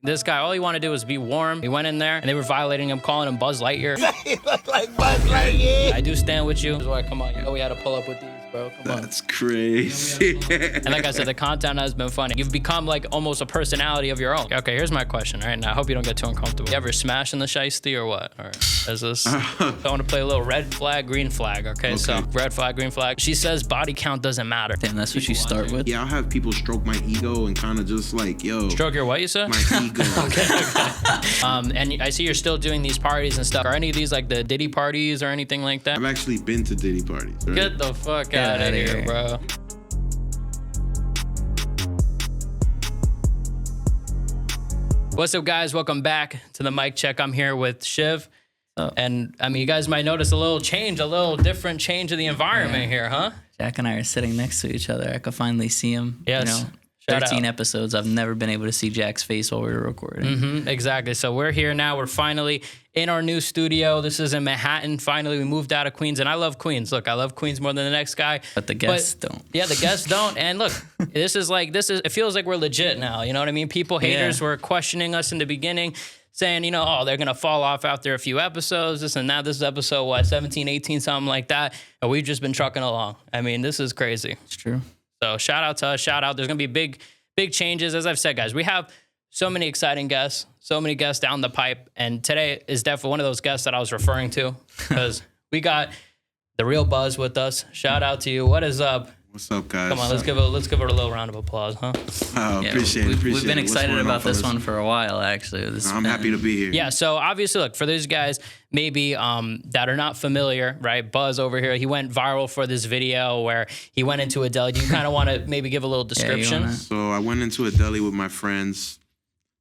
This guy, all he wanted to do was be warm. He went in there and they were violating him, calling him Buzz Lightyear. He looked like Buzz Lightyear. I do stand with you. That's why, come on, you know we had to pull up with these, bro. Come on. That's crazy. And like I said, the content has been funny. You've become like almost a personality of your own. Okay, here's my question right now. I hope you don't get too uncomfortable. You ever smash in the shiesty or what? Or is this? I want to play a little red flag, green flag. Okay, so red flag, green flag. She says body count doesn't matter. Damn, that's what you start with? Yeah, I'll have people stroke my ego and kind of just like, yo. Stroke your what, you said? My ego. Okay. And I see you're still doing these parties and stuff. Are any of these like the Diddy parties or anything like that? I've actually been to Diddy parties. Right? Get the fuck out of here, bro. What's up, guys? Welcome back to the mic check. I'm here with Chiv. And I mean, you guys might notice a little change, a little different change of the environment here, huh? Jack and I are sitting next to each other. I could finally see him. Yes. You know, Shout 13 out. episodes. I've never been able to see Jack's face while we were recording. Exactly. So we're here now. We're finally in our new studio. This is in Manhattan. Finally, we moved out of Queens, and I love Queens. Look, I love Queens more than the next guy. But the guests don't. Yeah, the guests don't. And look, it feels like we're legit now. You know what I mean? People, haters were questioning us in the beginning, saying, you know, oh, they're going to fall off after a few episodes, this and that. This is episode, what, 17, 18, something like that. And we've just been trucking along. I mean, this is crazy. It's true. So shout out to us. Shout out. There's going to be big changes. As I've said, guys, we have so many exciting guests, so many guests down the pipe. And today is definitely one of those guests that I was referring to because we got the real Buzz with us. Shout out to you. What is up? What's up, guys? Come on, let's give it a little round of applause, huh? Appreciate it. We've been excited about this one for a while, actually. I'm happy to be here. Yeah, so obviously, look, for those guys maybe that are not familiar, right? Buzz over here, he went viral for this video where he went into a deli. Do you kind of want to maybe give a little description? So I went into a deli with my friends.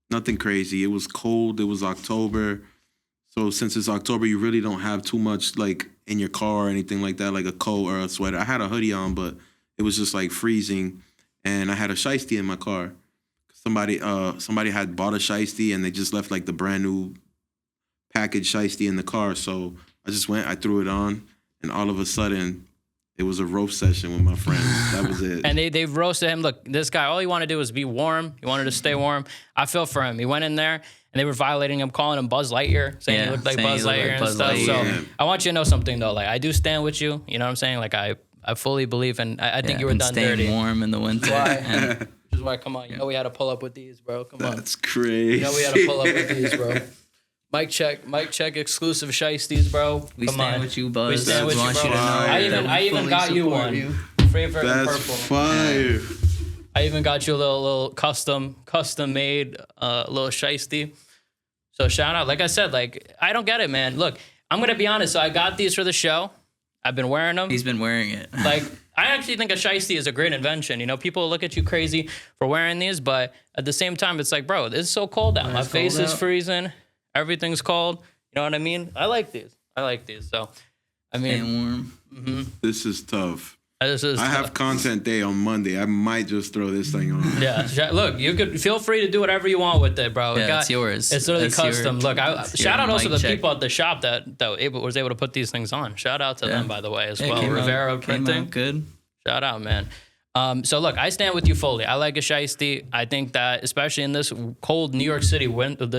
Nothing crazy. It was cold. It was October. So since it's October, you really don't have too much like in your car or anything like that, like a coat or a sweater. I had a hoodie on, but it was just like freezing, and I had a shiesty in my car. Somebody had bought a shiesty, and they just left like the brand new packaged shiesty in the car. So I just went, I threw it on, and all of a sudden, it was a roast session with my friends. That was it. And they've roasted him. Look, this guy, all he wanted to do was be warm. He wanted to stay warm. I feel for him. He went in there, and they were violating him, calling him Buzz Lightyear, saying he looked like Buzz Lightyear and stuff. So I want you to know something, though. Like, I do stand with you. You know what I'm saying? Like, I fully believe, and I think you were done dirty. Staying warm in the winter. Which is why, come on, you know we had to pull up with these, bro. Come on. That's crazy. You know we had to pull up with these, bro. Mic check, exclusive shiesties, bro. We Come stand on. with you, Buzz. We stand with We you, want bro. you to know I even got you one. Favorite That's purple. fire. I even got you a little custom made little shiesty. So shout out. Like I said, like I don't get it, man. Look, I'm gonna be honest. So I got these for the show. I've been wearing them. He's been wearing it. Like, I actually think a shiesty is a great invention. You know, people look at you crazy for wearing these, but at the same time, it's like, bro, it's so cold out. My face is freezing. Everything's cold. You know what I mean? I like these. So, I mean, Staying warm. This is tough. I have content day on Monday. I might just throw this thing on. Yeah, look, you could feel free to do whatever you want with it, bro. Yeah, it's yours. It's literally That's custom. Look, shout out also to the check. people at the shop that was able to put these things on. Shout out to them, by the way, as well. Rivera Printing. Good. Shout out, man. So look, I stand with you fully. I like a shiesty. I think that especially in this cold New York City weather, you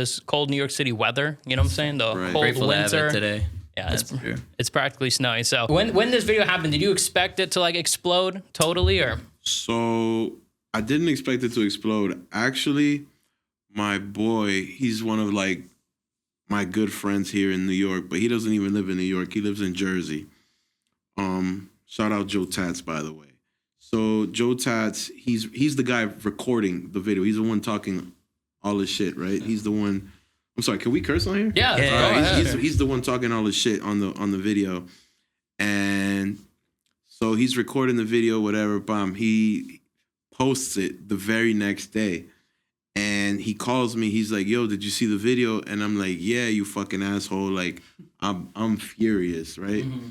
know what I'm saying? The cold Grateful to have winter it today. Yeah, it's practically snowing. So when this video happened, did you expect it to like explode totally or? So I didn't expect it to explode. Actually, my boy, he's one of like my good friends here in New York, but he doesn't even live in New York. He lives in Jersey. Shout out Joe Tats, by the way. So Joe Tats, he's the guy recording the video. He's the one talking all this shit, right? He's the one. I'm sorry, can we curse on here? Yeah. He's the one talking all this shit on the video. And so he's recording the video, whatever, bam. He posts it the very next day. And he calls me, he's like, yo, did you see the video? And I'm like, yeah, you fucking asshole. Like, I'm furious, right? Mm-hmm.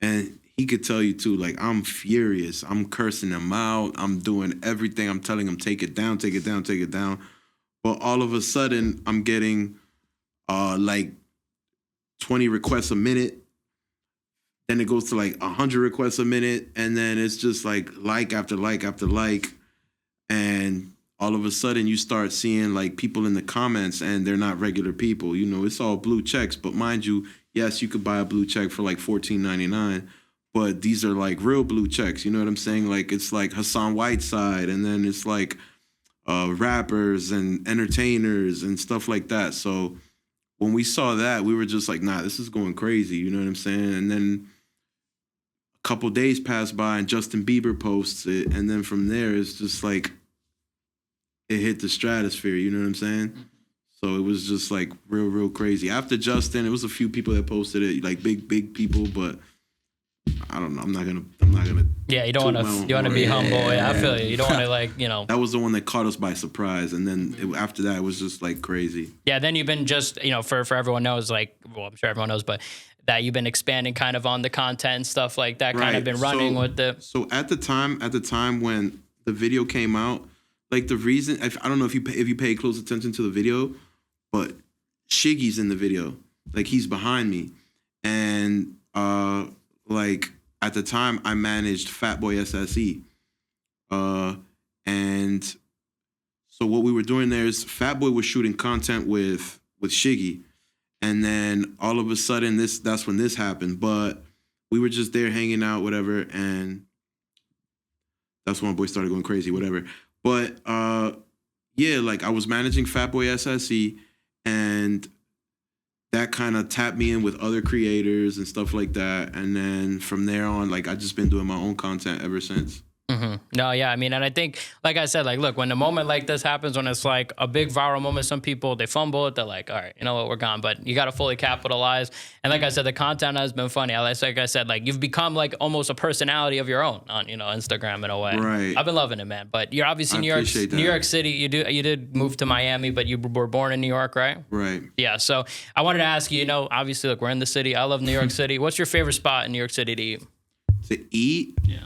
And he could tell you too, like, I'm furious. I'm cursing him out. I'm doing everything. I'm telling him, take it down, take it down, take it down. But all of a sudden, I'm getting like 20 requests a minute. Then it goes to like 100 requests a minute. And then it's just like after like after like. And all of a sudden you start seeing like people in the comments and they're not regular people. You know, it's all blue checks. But mind you, yes, you could buy a blue check for like $14.99. But these are like real blue checks. You know what I'm saying? Like it's like Hassan Whiteside, and then it's like rappers and entertainers and stuff like that. So when we saw that, we were just like, nah, this is going crazy. You know what I'm saying? And then a couple days pass by and Justin Bieber posts it. And then from there, it's just like it hit the stratosphere. You know what I'm saying? So it was just like real crazy. After Justin, it was a few people that posted it, like big people, but I don't know. I'm not gonna. Yeah, you don't want to. You want to be humble. Yeah, I feel you. You don't want to like, you know. That was the one that caught us by surprise, and then after that, it was just like crazy. Yeah, then you've been just, you know, for everyone knows, like, well, I'm sure everyone knows, but that you've been expanding kind of on the content and stuff like that. Kind of been running with the. So at the time when the video came out, like the reason, I don't know if you pay close attention to the video, but Shiggy's in the video, like he's behind me, and like at the time I managed Fatboy SSE, and so what we were doing there is Fatboy was shooting content with Shiggy, and then all of a sudden that's when this happened. But we were just there hanging out, whatever, and that's when my boy started going crazy, whatever. But yeah, like I was managing Fatboy SSE, and that kind of tapped me in with other creators and stuff like that. And then from there on, like I just been doing my own content ever since. Mm-hmm. No, yeah, I mean, and I think, like I said, like, look, when a moment like this happens, when it's like a big viral moment, some people, they fumble it, they're like, all right, you know what, we're gone. But you got to fully capitalize. And like I said, the content has been funny. Like I said, like you've become like almost a personality of your own on, you know, Instagram in a way. Right. I've been loving it, man. But you're obviously New York City. You did move to Miami, but you were born in New York, right? Right. Yeah. So I wanted to ask you, you know, obviously, look, we're in the city. I love New York City. What's your favorite spot in New York City to eat? To eat? Yeah.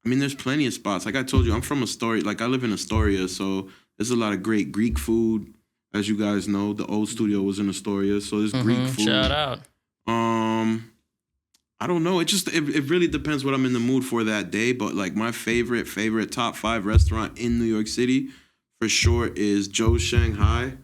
I mean, there's plenty of spots. Like I told you, I'm from Astoria. Like I live in Astoria, so there's a lot of great Greek food. As you guys know, the old studio was in Astoria, so there's Greek food. Shout out. I don't know. It really depends what I'm in the mood for that day. But like my favorite top 5 restaurant in New York City, for sure, is Joe's Shanghai.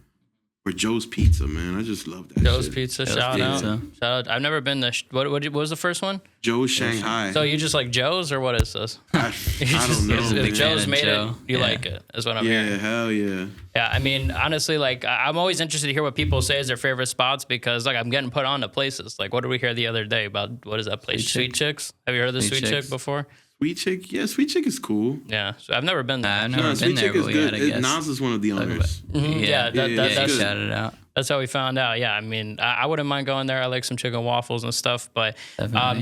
Or Joe's Pizza, man. I just love that Joe's shit. Pizza, shout out. I've never been to, what was the first one? Joe's Shanghai. So you just like Joe's, or what is this? I don't know. If Joe's made it, you like it, is what I'm hearing. Yeah, hell yeah. Yeah, I mean, honestly, like, I'm always interested to hear what people say is their favorite spots, because, like, I'm getting put on to places. Like, what did we hear the other day about, what is that place? Sweet Chicks? Have you heard of the Sweet Chick before? Sweet Chick? Yeah, Sweet Chick is cool. Yeah, so I've never been there. I've never been Sweet there, Chick is good. guess. Nas is one of the owners. That's shout it out. That's how we found out. Yeah, I mean, I wouldn't mind going there. I like some chicken waffles and stuff, but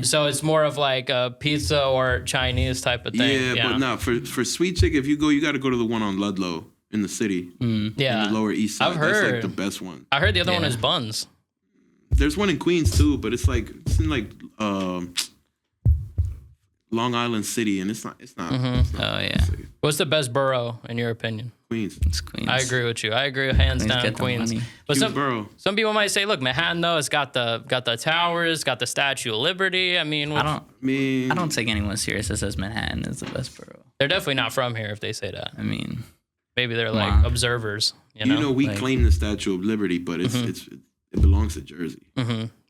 so it's more of like a pizza or Chinese type of thing. Yeah, but no, for Sweet Chick, if you go, you got to go to the one on Ludlow in the city. Yeah, in the Lower East Side. I've heard that's like the best one. I heard the other one is Buns. There's one in Queens too, but it's in like Long Island City, and it's not. Oh yeah. What's the best borough in your opinion? Queens. It's Queens. I agree with you. I agree hands down Queens. But some people might say, look, Manhattan though, it's got the towers, got the Statue of Liberty. I mean, I don't take anyone serious that says Manhattan is the best borough. They're definitely not from here if they say that. I mean, maybe they're like observers. You know, we claim the Statue of Liberty, but it belongs to Jersey.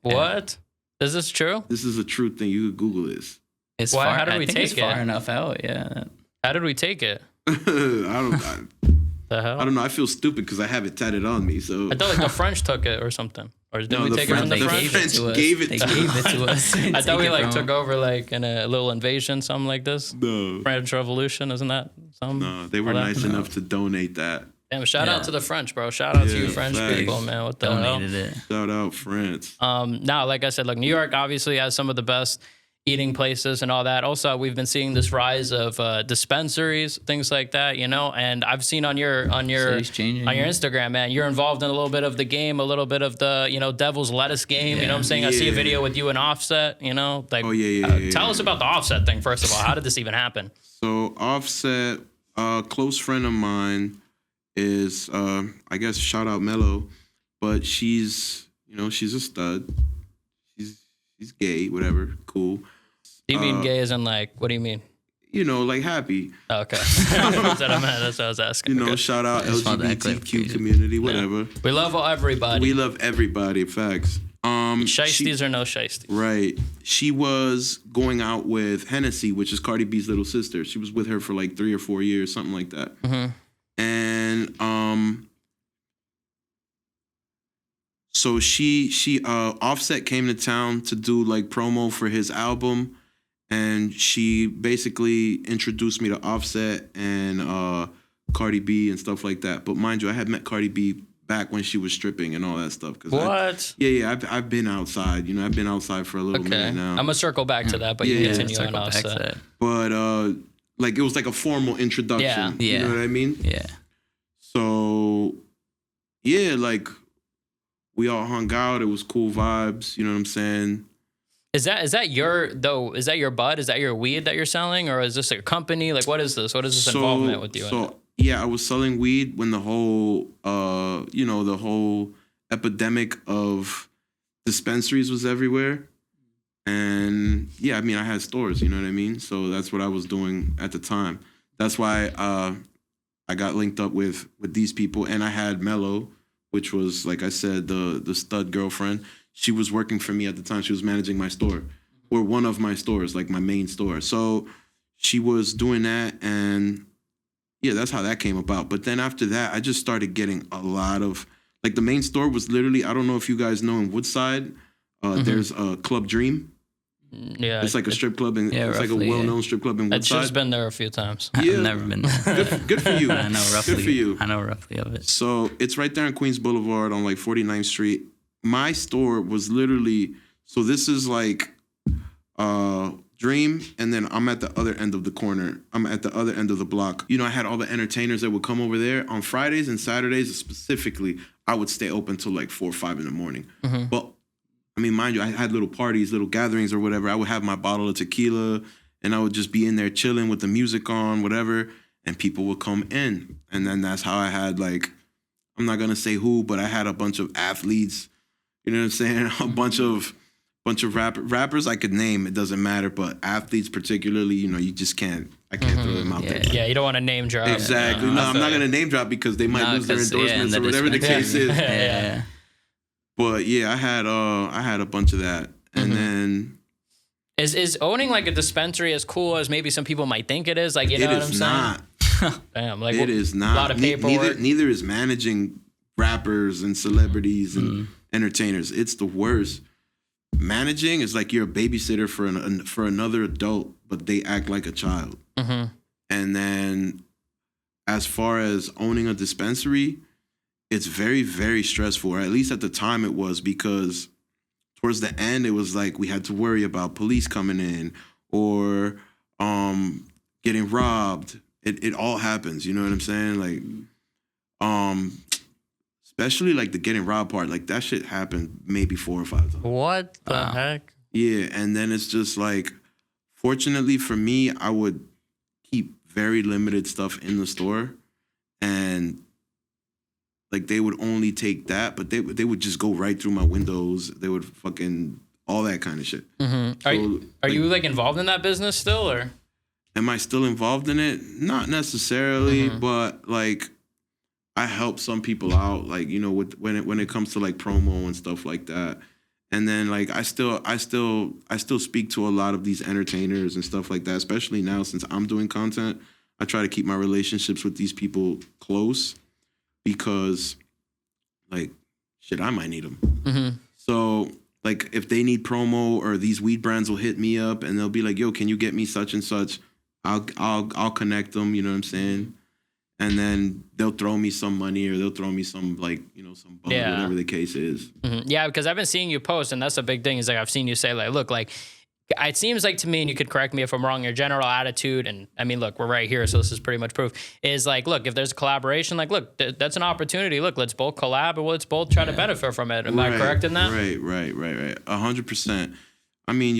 What? Is this true? This is a true thing. You could Google this. It's Why? far. How did we I think take it's it? far enough out. Yeah. How did we take it? I The hell? I don't know. I feel stupid because I have it tatted on me. So I thought like the French took it or something. Or did we take it from the French? Gave it to us. I thought we like took over like in a little invasion, something like this. No. French Revolution, isn't that something? No, they were nice enough to donate that. Damn, shout out to the French, bro. Shout out to you French people, man. What the hell? Shout out France. Now, like I said, look, New York obviously has some of the best eating places and all that. Also, we've been seeing this rise of dispensaries, things like that, you know. And I've seen on your Instagram, man, you're involved in a little bit of the game, a little bit of the Devil's Lettuce game. You know what I'm saying? I see a video with you and Offset. You know, like tell us about the Offset thing first of all. How did this even happen? So Offset, a close friend of mine is I guess shout out Mello, but she's a stud. She's gay, whatever, cool. Do you mean gay as in like, what do you mean? you know, like happy. Okay. That's what I meant. That's what I was asking. You know, Okay. shout out Just want that LGBTQ community, whatever. We love everybody. We love everybody. Facts. Shiesties or no shiesties. Right. She was going out with Hennessy, which is Cardi B's little sister. She was with her for like 3 or 4 years, something like that. And so she Offset came to town to do like promo for his album, and she basically introduced me to Offset and Cardi B and stuff like that. But mind you, I had met Cardi B back when she was stripping and all that stuff. What? I've been outside. You know, I've been outside for a little minute now. I'm gonna circle back to that, but you continue on Offset. But like it was like a formal introduction. Yeah. You know what I mean? Yeah. So yeah, like we all hung out. It was cool vibes. You know what I'm saying? Is that your bud? Is that your weed that you're selling, or is this a company? Like, what is this? What is this involvement with you? Yeah, I was selling weed when the whole, the whole epidemic of dispensaries was everywhere. And yeah, I mean, I had stores, you know what I mean? So that's what I was doing at the time. That's why I got linked up with these people. And I had Mello, which was, like I said, the stud girlfriend. She was working for me at the time. She was managing my store, or one of my stores, like my main store. So she was doing that, and yeah, that's how that came about. But then after that, I just started getting a lot of, like, the main store was literally, I don't know if you guys know, in Woodside, there's a Club Dream. Yeah. It's like a strip club, and it's like a well-known strip club in Woodside. I've just been there a few times. Yeah. I've never been. Good for you. I know roughly. Good for you. I know roughly of it. So it's right there on Queens Boulevard on like 49th Street. My store was literally, so this is like Dream, and then I'm at the other end of the corner. I'm at the other end of the block. You know, I had all the entertainers that would come over there. On Fridays and Saturdays specifically, I would stay open till like 4 or 5 in the morning. But I mean, mind you, I had little parties, little gatherings or whatever. I would have my bottle of tequila, and I would just be in there chilling with the music on, whatever, and people would come in. And then that's how I had, like, I'm not going to say who, but I had a bunch of athletes, you know what I'm saying? A bunch of rappers I could name, it doesn't matter, but athletes particularly, you know, you just can't, I can't throw them out there. Yeah, you don't want to name drop. Exactly. No, I'm not going to name drop because they might lose their endorsements or whatever the case is. Yeah. But yeah, I had a bunch of that. And then Is owning like a dispensary as cool as maybe some people might think it is? Like, you know what I'm saying? Not. Damn, like It is not. A lot of paperwork. Neither is managing rappers and celebrities and entertainers. It's the worst. Managing is like you're a babysitter for another adult, but they act like a child. And then as far as owning a dispensary, it's very, very stressful, or at least at the time it was, because towards the end it was like we had to worry about police coming in or getting robbed. It all happens, you know what I'm saying? Like, especially like the getting robbed part, like that shit happened maybe 4 or 5 times. What the heck? Yeah, and then it's just like, fortunately for me, I would keep very limited stuff in the store, and like they would only take that, but they would just go right through my windows. They would fucking all that kind of shit. Are you like involved in that business still, or? Am I still involved in it? Not necessarily, but like I help some people out, like, you know, when it comes to like promo and stuff like that. And then like I still speak to a lot of these entertainers and stuff like that, especially now since I'm doing content. I try to keep my relationships with these people close because like shit, I might need them. So like if they need promo, or these weed brands will hit me up and they'll be like, yo, can you get me such and such? I'll connect them, you know what I'm saying? And then they'll throw me some money, or they'll throw me some, like, you know, some bug, whatever the case is. Yeah, because I've been seeing you post, and that's a big thing. Is like I've seen you say, like, look, like it seems like to me, and you could correct me if I'm wrong, your general attitude, and I mean, look, we're right here, so this is pretty much proof, is like, look, if there's a collaboration, like, look, that's an opportunity. Look, let's both collab, and let's both try to benefit from it. Am I correct in that? Right. 100%. I mean,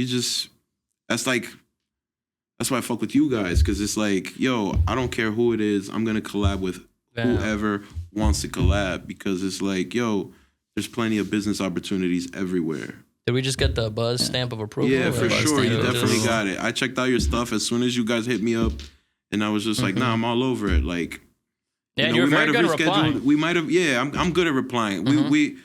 that's why I fuck with you guys, because it's like, yo, I don't care who it is. I'm going to collab with whoever wants to collab, because it's like, yo, there's plenty of business opportunities everywhere. Did we just get the Buzz stamp of approval? Yeah, for sure. You definitely just... got it. I checked out your stuff as soon as you guys hit me up, and I was just like, nah, I'm all over it. Like, yeah, you're very good at replying. We might have, I'm good at replying. We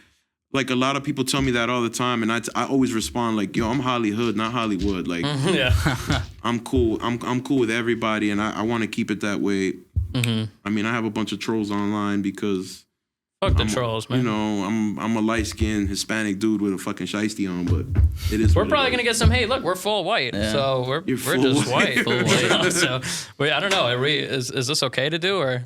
like a lot of people tell me that all the time, and I always respond like, yo, I'm Hollywood, not Hollywood. Like, I'm cool. I'm cool with everybody, and I want to keep it that way. I mean, I have a bunch of trolls online because fuck the trolls, man. You know, I'm a light skinned Hispanic dude with a fucking shiesty on, but it is. We're probably gonna get some hate. Look, we're full white, so we're just white. Full white. So I don't know. Is this okay to do or?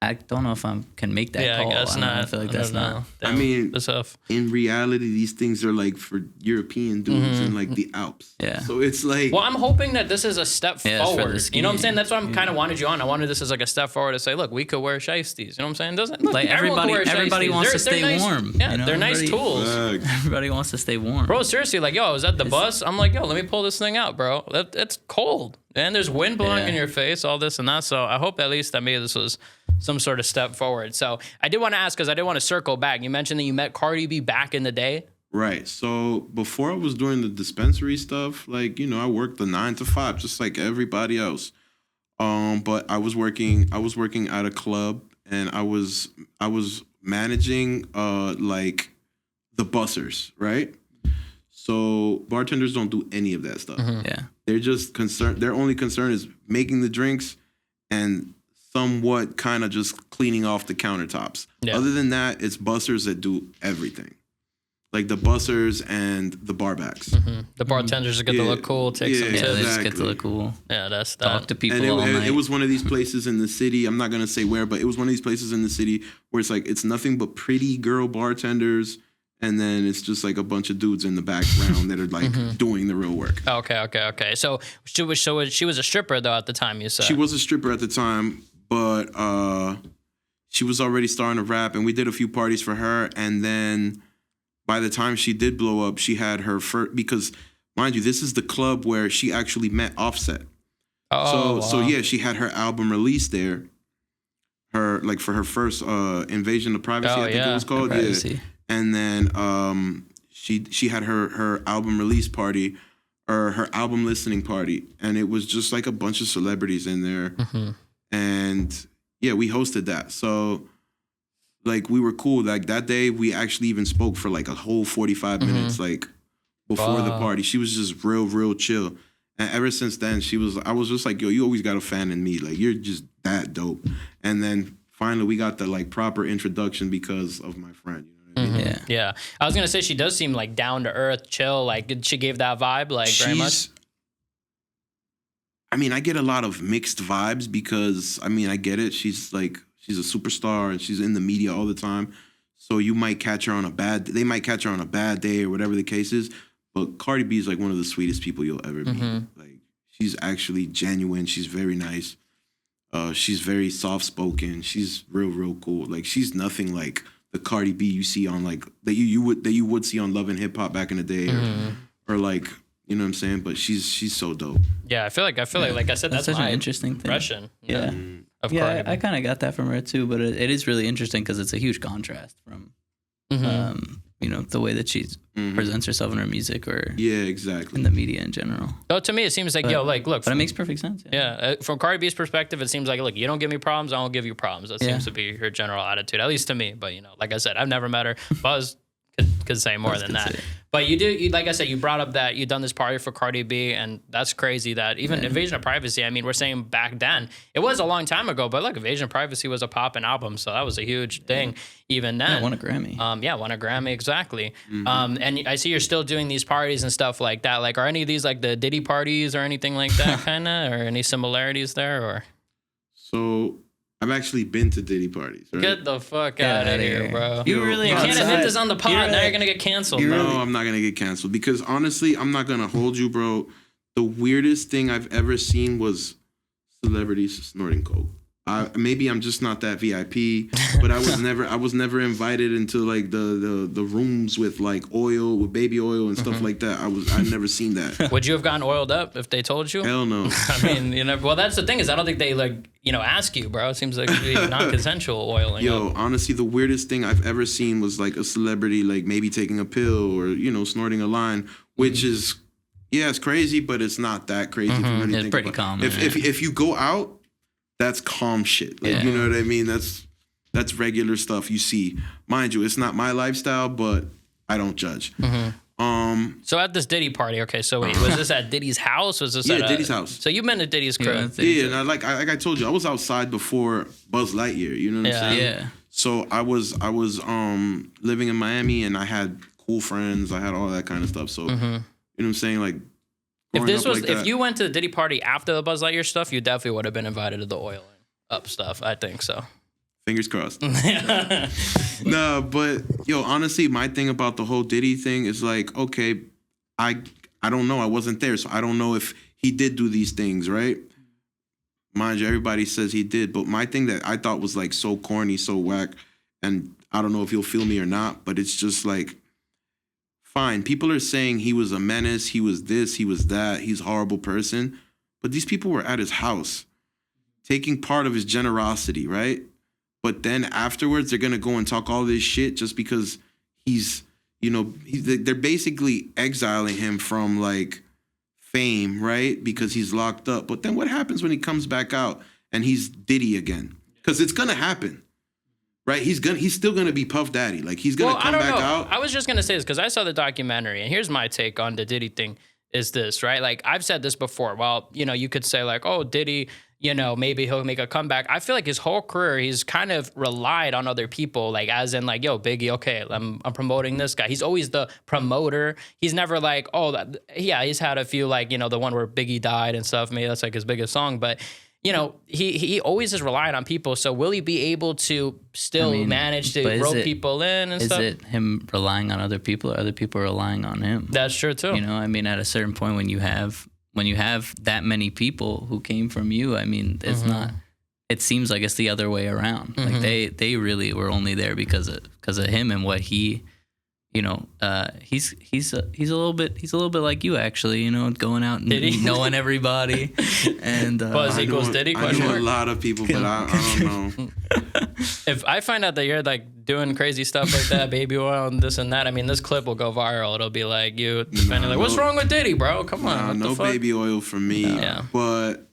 I don't know if I can make that call. I guess not. I feel like that's not. I mean, that's tough. In reality, these things are like for European dudes in like the Alps. Yeah. So it's like. Well, I'm hoping that this is a step forward. You know what I'm saying? That's why I'm kind of wanted you on. I wanted this as like a step forward to say, look, we could wear shiesties. You know what I'm saying? Doesn't look, like everybody wants to stay nice, warm. Yeah, you know? they're nice tools. Everybody wants to stay warm. Bro, seriously, like, yo, I was at the bus. I'm like, yo, let me pull this thing out, bro. It's cold. And there's wind blowing in your face, all this and that. So I hope at least that maybe this was some sort of step forward. So I did want to ask, because I did want to circle back. You mentioned that you met Cardi B back in the day. Right. So before I was doing the dispensary stuff, like, you know, I worked the 9 to 5, just like everybody else. But I was working at a club, and I was managing like the bussers, right? So bartenders don't do any of that stuff. Yeah. They're just concerned. Their only concern is making the drinks and somewhat kind of just cleaning off the countertops. Yeah. Other than that, it's bussers that do everything. Like the bussers and the barbacks. The bartenders get to look cool, take some tips. They just get to look cool. Yeah, that's that. Talk to people all night. It was one of these places in the city. I'm not going to say where, but it was one of these places in the city where it's like, it's nothing but pretty girl bartenders. And then it's just like a bunch of dudes in the background that are like doing the real work. Okay. So she was a stripper though at the time, you said. She was a stripper at the time, but she was already starting to rap, and we did a few parties for her. And then by the time she did blow up, she had her first, because mind you, this is the club where she actually met Offset. So yeah, she had her album released there. Her like for her first Invasion of Privacy, I think it was called. Yeah. And then she had her album release party, or her album listening party, and it was just like a bunch of celebrities in there. And yeah, we hosted that. So like we were cool. Like that day we actually even spoke for like a whole 45 minutes like before the party. She was just real chill. And ever since then I was just like, yo, you always got a fan in me. Like you're just that dope. And then finally we got the like proper introduction because of my friend. Yeah. I was gonna say she does seem like down to earth, chill. Like, did she give that vibe like very much? I mean, I get a lot of mixed vibes because I mean, I get it. She's a superstar and she's in the media all the time. So you might catch her on they might catch her on a bad day or whatever the case is. But Cardi B is like one of the sweetest people you'll ever meet. Like she's actually genuine. She's very nice. She's very soft spoken. She's real cool. Like she's nothing like the Cardi B you see on like that you would see on Love and Hip Hop back in the day, or like, you know what I'm saying. But she's so dope. Yeah, I feel like I said that's such my an interesting thing. Impression. Yeah, of Cardi B. I kind of got that from her too. But it is really interesting because it's a huge contrast from you know, the way that she presents herself in her music or exactly in the media in general. So to me, it seems like, look. But it makes perfect sense. From Cardi B's perspective, it seems like, look, you don't give me problems, I won't give you problems. That seems to be her general attitude, at least to me. But, you know, like I said, I've never met her. Buzz could say more than that. But you like I said, you brought up that you've done this party for Cardi B, and that's crazy that even Invasion of Privacy, I mean, we're saying back then, it was a long time ago, but look, Invasion of Privacy was a poppin' album, so that was a huge thing even then. Yeah, won a Grammy. Won a Grammy, exactly. And I see you're still doing these parties and stuff like that. Like, are any of these like the Diddy parties or anything like that kind of, or any similarities there, or? So I've actually been to Diddy parties. Right? Get the fuck out of here, bro. You really can't admit this on the pod. Now you're going to get canceled, bro. No, I'm not going to get canceled because honestly, I'm not going to hold you, bro. The weirdest thing I've ever seen was celebrities snorting coke. Maybe I'm just not that VIP, but I was never invited into like the rooms with like oil, with baby oil and stuff like that. I've never seen that. Would you have gotten oiled up if they told you? Hell no. I mean, you know, well, that's the thing is I don't think they like, you know, ask you, bro. It seems like it'd be non-consensual oiling. Yo, honestly, the weirdest thing I've ever seen was like a celebrity like maybe taking a pill or, you know, snorting a line, which is, yeah, it's crazy, but it's not that crazy. If you really It's think pretty about common. If you go out, that's calm shit. Like, you know what I mean? That's regular stuff you see. Mind you, it's not my lifestyle, but I don't judge. So at this Diddy party, okay, so wait, was this at Diddy's house? Was this at Diddy's house. So you've been to Diddy's crib? Yeah, and like I told you, I was outside before Buzz Lightyear. You know what I'm saying? Yeah. So I was living in Miami, and I had cool friends. I had all that kind of stuff. So you know what I'm saying? Like, if you went to the Diddy party after the Buzz Lightyear stuff, you definitely would have been invited to the oiling up stuff. I think so. Fingers crossed. No, but yo, honestly, my thing about the whole Diddy thing is like, okay, I don't know. I wasn't there, so I don't know if he did do these things, right? Mind you, everybody says he did, but my thing that I thought was like so corny, so whack, and I don't know if you'll feel me or not, but it's just like, fine, people are saying he was a menace, he was this, he was that, he's a horrible person, but these people were at his house, taking part of his generosity, right? But then afterwards, they're gonna go and talk all this shit just because he's, you know, they're basically exiling him from like fame, right? Because he's locked up. But then what happens when he comes back out and he's Diddy again? Because it's gonna happen, right? He's still gonna be Puff Daddy. Like he's gonna come back out. I was just gonna say this because I saw the documentary, and here's my take on the Diddy thing. Is this right? Like I've said this before. Well, you know, you could say like, oh, Diddy, you know, maybe he'll make a comeback. I feel like his whole career, he's kind of relied on other people, like as in like, yo, Biggie, okay, I'm promoting this guy. He's always the promoter. He's never like, oh, he's had a few like, you know, the one where Biggie died and stuff. Maybe that's like his biggest song, but you know, he always is relying on people. So will he be able to still manage to rope people in and stuff? Is it him relying on other people or other people relying on him? That's true too. You know, I mean, at a certain point when you have that many people who came from you, I mean, it's not. It seems like it's the other way around. Like they really were only there because of him and what he, you know, he's a little bit like you actually, you know, going out and knowing everybody. And Buzz equals Diddy? I know a lot of people, but I don't know. If I find out that you're like doing crazy stuff like that, baby oil and this and that, I mean, this clip will go viral. It'll be like you defending like, what's wrong with Diddy, bro? Come on, no baby oil for me. Yeah. But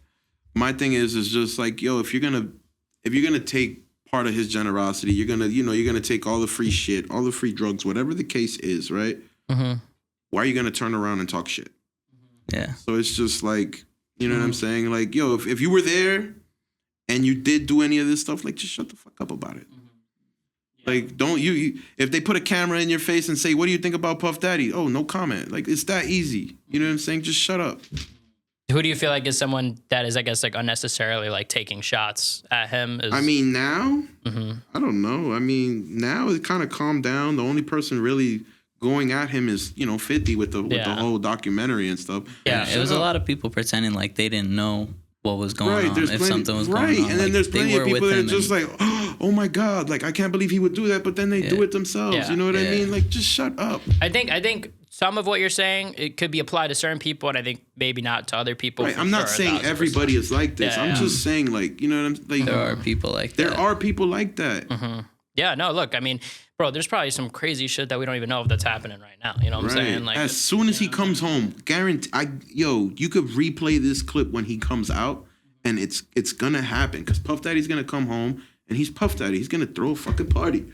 my thing is just like, yo, if you're gonna take part of his generosity, you're gonna take all the free shit, all the free drugs, whatever the case is, right? Why are you gonna turn around and talk shit? Yeah. So it's just like, you know what I'm saying? Like, yo, if you were there and you did do any of this stuff, like, just shut the fuck up about it. Like, don't you if they put a camera in your face and say, what do you think about Puff Daddy? Oh, no comment. Like, it's that easy. You know what I'm saying? Just shut up. Who do you feel like is someone that is, I guess, like unnecessarily like taking shots at him? I mean, now, I don't know. I mean, now it kind of calmed down. The only person really going at him is, you know, 50 with the whole documentary and stuff. Yeah, it was a lot of people pretending like they didn't know what was going on, if something was going on. And then like, there's plenty of people that are just like, oh my God, like, I can't believe he would do that, but then they do it themselves. Yeah. You know what I mean? Like, just shut up. I think some of what you're saying, it could be applied to certain people, and I think maybe not to other people. Right. I'm not saying everybody is like this. I'm just saying, like, you know what I'm like. There are people like that. There are people like that. Yeah, no, look, I mean, bro, there's probably some crazy shit that we don't even know if that's happening right now. You know what I'm saying? Like, as soon as he comes home, you could replay this clip when he comes out, and it's gonna happen because Puff Daddy's gonna come home, and he's Puff Daddy. He's gonna throw a fucking party.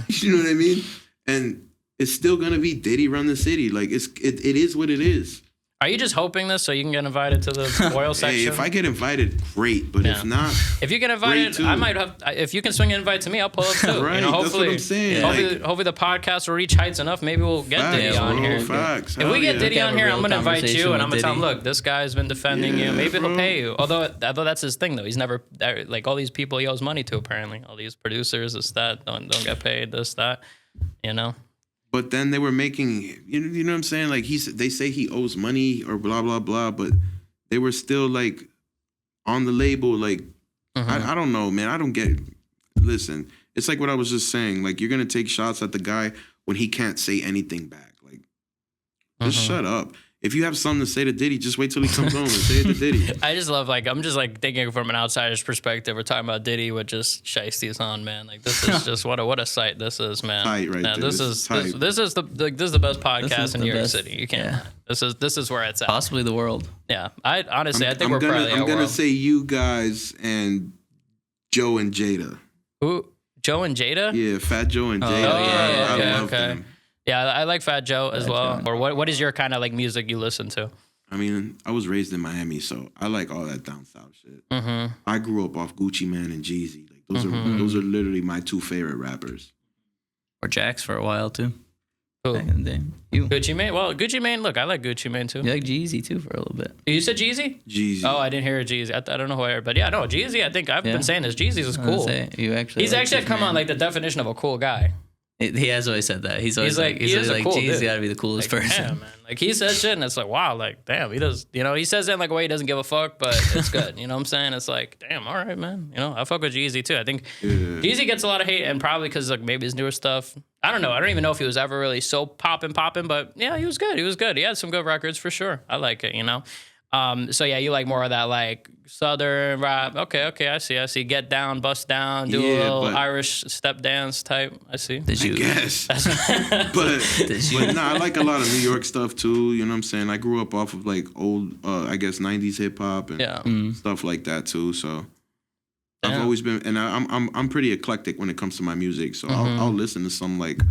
You know what I mean? And it's still gonna be Diddy run the city. Like it is what it is. Are you just hoping this so you can get invited to the oil section? Hey, if I get invited, great. But if not, if you get invited, I might have. If you can swing an invite to me, I'll pull up too. Right, you know, hopefully, that's what I'm saying. Hopefully the podcast will reach heights enough. Maybe we'll get Diddy on here. Facts. If we get Diddy on here, I'm gonna invite you, and I'm gonna tell him, Diddy. look, this guy's been defending you. Maybe he'll pay you. Although that's his thing though. He's never like all these people he owes money to. Apparently, all these producers, this that don't get paid. This that, you know. But then they were making, you know what I'm saying? Like they say he owes money or blah, blah, blah. But they were still like on the label, like I don't know, man. I don't get. Listen, it's like what I was just saying. Like you're gonna take shots at the guy when he can't say anything back. Like, just shut up. If you have something to say to Diddy, just wait till he comes home and say it to Diddy. I just love, like, I'm just like thinking from an outsider's perspective. We're talking about Diddy with just shiesties on, man. Like, this is just what a sight this is, man. Tight right there. This is the best podcast in New York City. You can't. Yeah. This is where it's at. Possibly the world. Yeah. I think we're probably. I'm gonna say you guys and Joe and Jada. Who? Joe and Jada? Yeah, Fat Joe and Jada. I love them. Yeah, I like Fat Joe as well. Or what is your kind of like music you listen to? I mean, I was raised in Miami, so I like all that down south shit. I grew up off Gucci Mane and Jeezy. Like those are literally my two favorite rappers. Or Jax for a while too. Who? Back in the day. You. Gucci Mane? Well, Gucci Mane, look, I like Gucci Mane too. You like Jeezy too for a little bit. You said Jeezy? Jeezy. Oh, I didn't hear Jeezy. I don't know who I heard. But yeah, no, Jeezy, I think I've been saying this. Jeezy's is cool. He's actually come on like the definition of a cool guy. He has always said that. He's always like, cool Jeezy's got to be the coolest person. Damn, man. Like, he says shit, and it's like, wow, like, damn, he does, he says it in like a way he doesn't give a fuck, but it's good. You know what I'm saying? It's like, damn, all right, man. I fuck with Jeezy, too. I think Jeezy gets a lot of hate, and probably because, like, maybe his newer stuff. I don't know. I don't even know if he was ever really so popping, but yeah, he was good. He was good. He had some good records for sure. I like it, So yeah, you like more of that like Southern rap. Okay, I see. Get down, bust down, do a little Irish step dance type. I see. I guess. but nah, I like a lot of New York stuff too. You know what I'm saying? I grew up off of like old, I guess 90s hip hop and stuff like that too. So I've always been, and I'm pretty eclectic when it comes to my music. So I'll listen to some like,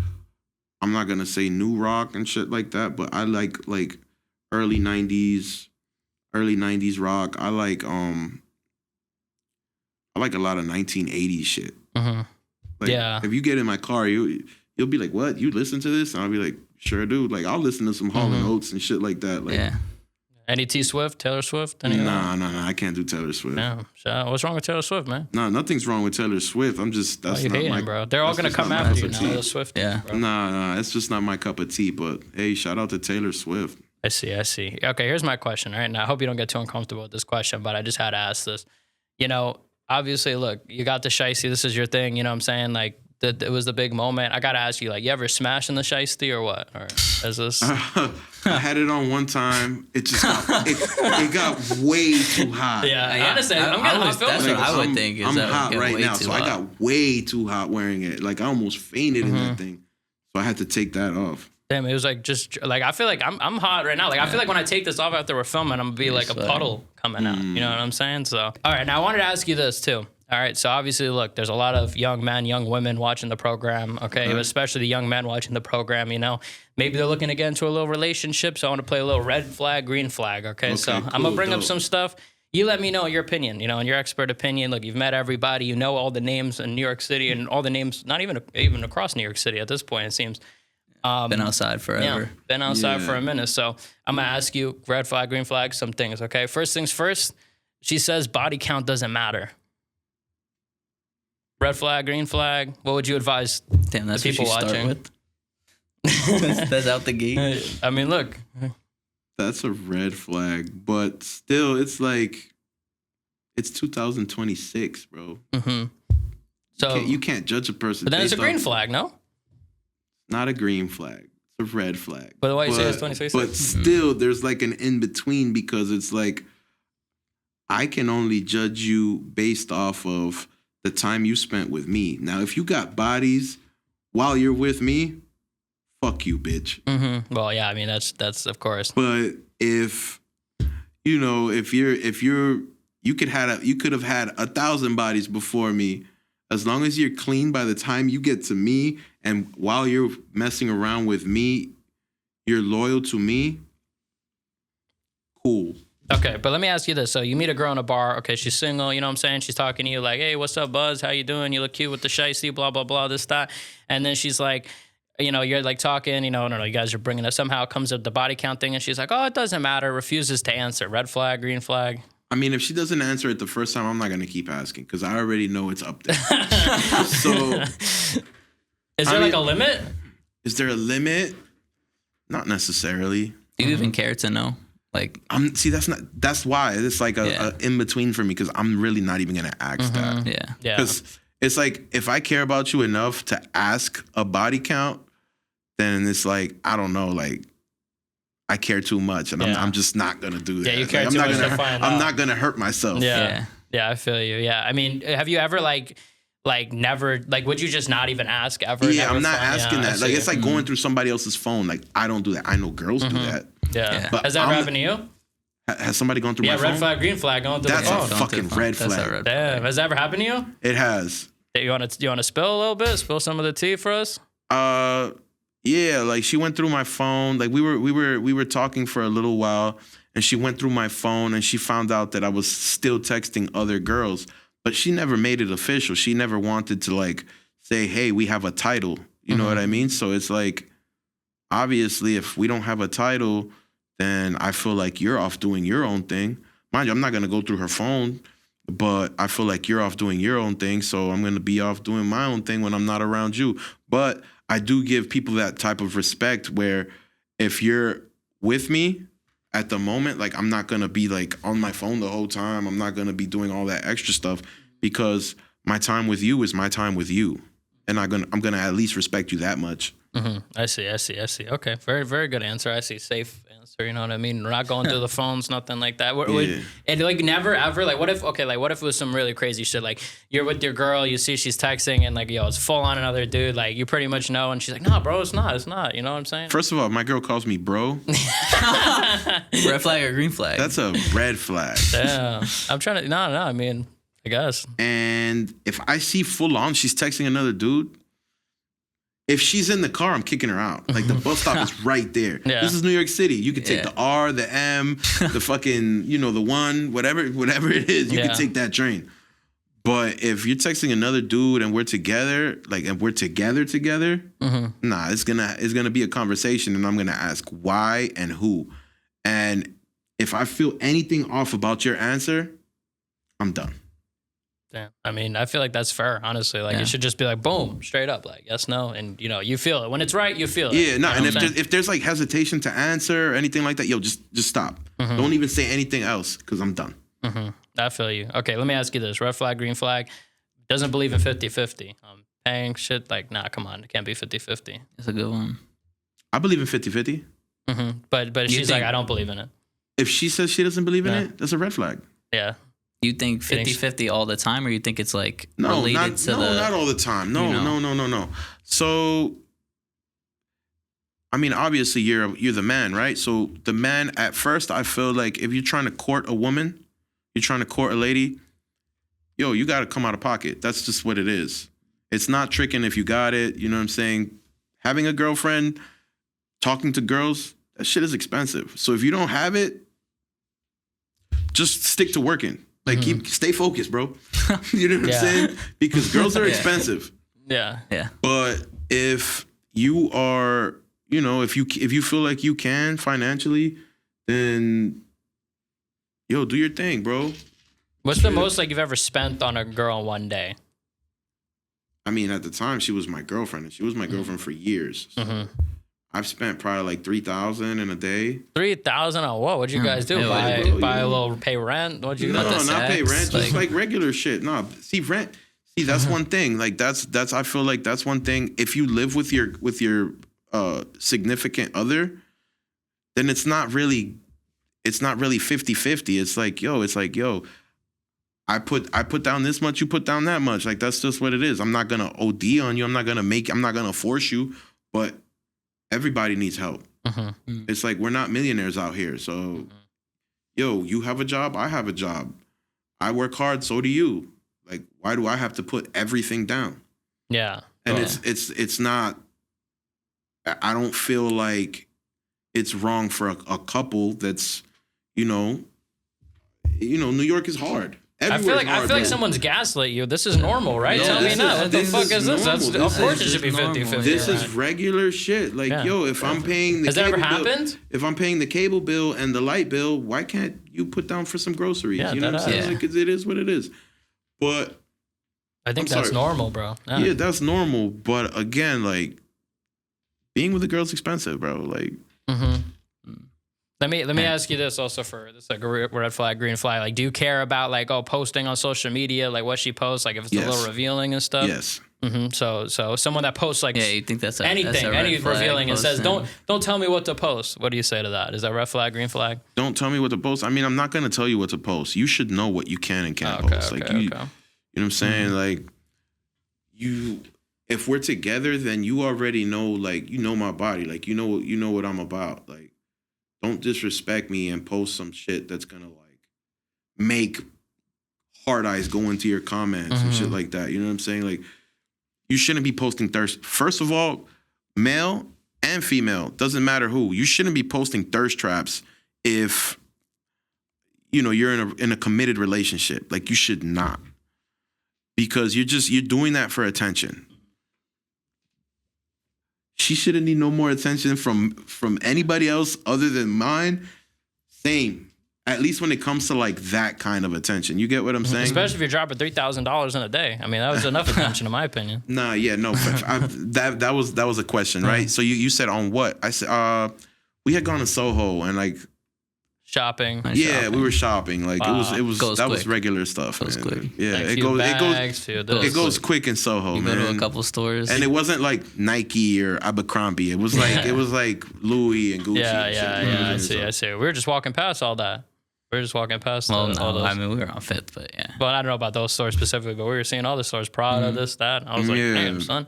I'm not gonna say new rock and shit like that, but I like early 90s rock. I like a lot of 1980s shit. Like, if you get in my car, you'll be like, "What? You listen to this?" And I'll be like, "Sure, dude." Like, I'll listen to some Hall & Oates and shit like that. Like, Any T Swift, Taylor Swift? Nah, I can't do Taylor Swift. No, what's wrong with Taylor Swift, man? Nah, nothing's wrong with Taylor Swift. I'm just that's not hating, my bro. They're all gonna come after you now, Taylor Swift. Yeah. Bro. Nah, it's just not my cup of tea. But hey, shout out to Taylor Swift. I see. Okay, here's my question, right? Now, I hope you don't get too uncomfortable with this question, but I just had to ask this. Obviously, look, you got the shiesty. This is your thing. You know what I'm saying? Like, it was the big moment. I got to ask you, like, you ever smash in the shiesty or what? Or is this? I had it on one time. It just it got way too hot. Yeah, honestly, I'm getting hot. That's what I would think. I'm hot right now, so I got way too hot wearing it. Like, I almost fainted in that thing. So I had to take that off. Damn, it was like just like I feel like I'm hot right now. Like I feel like when I take this off after we're filming, I'm gonna be like a puddle coming out. You know what I'm saying? So all right, now I wanted to ask you this too. All right, so obviously, look, there's a lot of young men, young women watching the program. Okay, especially the young men watching the program. Maybe they're looking to get into a little relationship. So I want to play a little red flag, green flag. Okay, so cool, I'm gonna bring up some stuff. You let me know your opinion, and your expert opinion. Look, you've met everybody. You know all the names in New York City and all the names, not even across New York City at this point, it seems. Been outside forever. Yeah, been outside for a minute. So I'm going to ask you, red flag, green flag, some things, okay? First things first, she says body count doesn't matter. Red flag, green flag, what would you advise that's the people what you watching? Start with. That's out the gate. I mean, look. That's a red flag, but still, it's like, it's 2026, bro. So you can't judge a person. But then it's a green flag, no? Not a green flag. It's a red flag. But why you say it's 26? But still, there's like an in-between because it's like, I can only judge you based off of the time you spent with me. Now, if you got bodies while you're with me, fuck you, bitch. Well, yeah, I mean, that's of course. But if you could have had 1,000 bodies before me, as long as you're clean by the time you get to me, and while you're messing around with me, you're loyal to me, cool. Okay, but let me ask you this. So you meet a girl in a bar. Okay, she's single. You know what I'm saying? She's talking to you like, hey, what's up, Buzz? How you doing? You look cute with the shiesty, blah, blah, blah, this, that. And then she's like, you're like talking, I don't know, you guys are bringing it. Somehow it comes up the body count thing. And she's like, oh, it doesn't matter. Refuses to answer. Red flag, green flag. I mean, if she doesn't answer it the first time, I'm not going to keep asking because I already know it's up there. So... Is there a limit? Is there a limit? Not necessarily. Do you even care to know? Like, that's why it's like a in between for me, because I'm really not even gonna ask that. yeah. Because it's like, if I care about you enough to ask a body count, then it's like, I don't know, like, I care too much, and I'm just not gonna do that. Yeah, you care like, too much to find out. I'm not gonna hurt myself. Yeah, I feel you. Yeah, I mean, have you ever like never, like, would you just not even ask ever? Yeah, I'm not asking that. Like, it's like going through somebody else's phone. Like, I don't do that. I know girls do that. Yeah. But has that ever happened to you? Has somebody gone through my phone? Yeah, red flag, green flag, going through That's the phone. a fucking red flag. Damn, has that ever happened to you? It has. You want to spill a little bit? Spill some of the tea for us? Yeah, like, she went through my phone. Like, we were talking for a little while, and she went through my phone, and she found out that I was still texting other girls, but she never made it official. She never wanted to, like, say, hey, we have a title. You know what I mean? So it's like, obviously, if we don't have a title, then I feel like you're off doing your own thing. Mind you, I'm not going to go through her phone, but I feel like you're off doing your own thing, so I'm going to be off doing my own thing when I'm not around you. But I do give people that type of respect where if you're with me at the moment, like, I'm not going to be, like, on my phone the whole time. I'm not going to be doing all that extra stuff, because my time with you is my time with you. And I'm going to at least respect you that much. I see. Okay, very, very good answer. I see. Safe answer. You know what I mean? We're not going through the phones, nothing like that. And like, never ever, like, what if it was some really crazy shit? Like, you're with your girl, you see she's texting, and like, yo, it's full on another dude. Like, you pretty much know, and she's like, nah, bro, it's not. You know what I'm saying? First of all, my girl calls me bro. Red flag or green flag? That's a red flag. Yeah, I'm trying to. No. I mean, I guess. And if I see full on she's texting another dude, if she's in the car, I'm kicking her out. Like, the bus stop is right there. Yeah. This is New York City. You can take the R, the M, the fucking, the one, whatever it is. You can take that train. But if you're texting another dude and we're together, like, and we're together, nah, it's gonna be a conversation, and I'm gonna ask why and who. And if I feel anything off about your answer, I'm done. Damn. I mean, I feel like that's fair, honestly. Like, it should just be like, boom, straight up, like, yes, no, and you feel it when it's right. You feel it. Yeah, no, and if there's like hesitation to answer or anything like that, yo, just stop. Don't even say anything else, because I'm done. I feel you. Okay, let me ask you this: red flag, green flag. Doesn't believe in 50-50. Paying shit, like, nah, come on, it can't be 50-50. That's a good one. I believe in 50-50. But if she's like, I don't believe in it. If she says she doesn't believe in it, that's a red flag. Yeah. You think 50-50 all the time, or you think it's like not all the time. No. So, I mean, obviously you're the man, right? So the man, at first, I feel like if you're trying to court a woman, you're trying to court a lady, yo, you got to come out of pocket. That's just what it is. It's not tricking if you got it. You know what I'm saying? Having a girlfriend, talking to girls, that shit is expensive. So if you don't have it, just stick to working. Like, stay focused, bro. You know what I'm saying? Because girls are expensive. Yeah. But if you are, if you feel like you can financially, then, yo, do your thing, bro. What's the most, like, you've ever spent on a girl one day? I mean, at the time, she was my girlfriend, and she was my girlfriend for years. So I've spent probably like $3,000 in a day. $3,000 on what? What'd you guys do? Buy a little, pay rent? What'd you do? No, not pay rent. Just like regular shit. No, see, rent. See, that's one thing. Like, that's. I feel like that's one thing. If you live with your significant other, then it's not really 50-50. It's like, yo, I put down this much, you put down that much. Like, that's just what it is. I'm not gonna OD on you. I'm not gonna force you, but everybody needs help. It's like, we're not millionaires out here. So, yo, you have a job, I have a job. I work hard, so do you. Like, why do I have to put everything down? Yeah. And it's not, I don't feel like it's wrong for a couple that's, New York is hard. I feel like someone's gaslit you. This is normal, right? Tell me now. What the fuck is this? Of course it should be 50-50. This is regular shit. Like, yo, if I'm paying the cable bill, if I'm paying the cable bill and the light bill, why can't you put down for some groceries? Yeah, you know what I'm saying? Because it is what it is. But I think that's normal, bro. Yeah, that's normal. But again, like, being with a girl's expensive, bro. Like, Let me ask you this also for this like a red flag, green flag. Like, do you care about like posting on social media, like what she posts, like if it's a little revealing and stuff? Yes. So someone that posts like you think that's anything, any revealing, and says posting? don't tell me what to post. What do you say to that? Is that red flag, green flag? Don't tell me what to post. I mean, I'm not gonna tell you what to post. You should know what you can and can't post. Like you know what I'm saying? Like if we're together, then you already know. Like you know my body. Like you know what I'm about. Like don't disrespect me and post some shit that's gonna like make hard eyes go into your comments and shit like that. You know what I'm saying? Like you shouldn't be posting thirst. First of all, male and female, doesn't matter who. You shouldn't be posting thirst traps if you're in a committed relationship. Like you should not. Because you're doing that for attention. She shouldn't need no more attention from anybody else other than mine. Same. At least when it comes to like that kind of attention. You get what I'm saying? Especially if you're dropping $3,000 in a day. I mean, that was enough attention in my opinion. Nah, yeah, no. That was a question, right? So you said on what? I said we had gone to Soho and like shopping. Yeah, we were shopping. Like it was was regular stuff. Goes quick. Yeah, like it goes quick in Soho. You man. go to a couple stores, and it wasn't like Nike or Abercrombie. It was like Louis and Gucci. Yeah. I see. We were just walking past all that. We were just walking past. Well, no, all those. I mean we were on Fifth, but yeah. But I don't know about those stores specifically, but we were seeing all the stores, Prada, this, that. I was like, damn, son.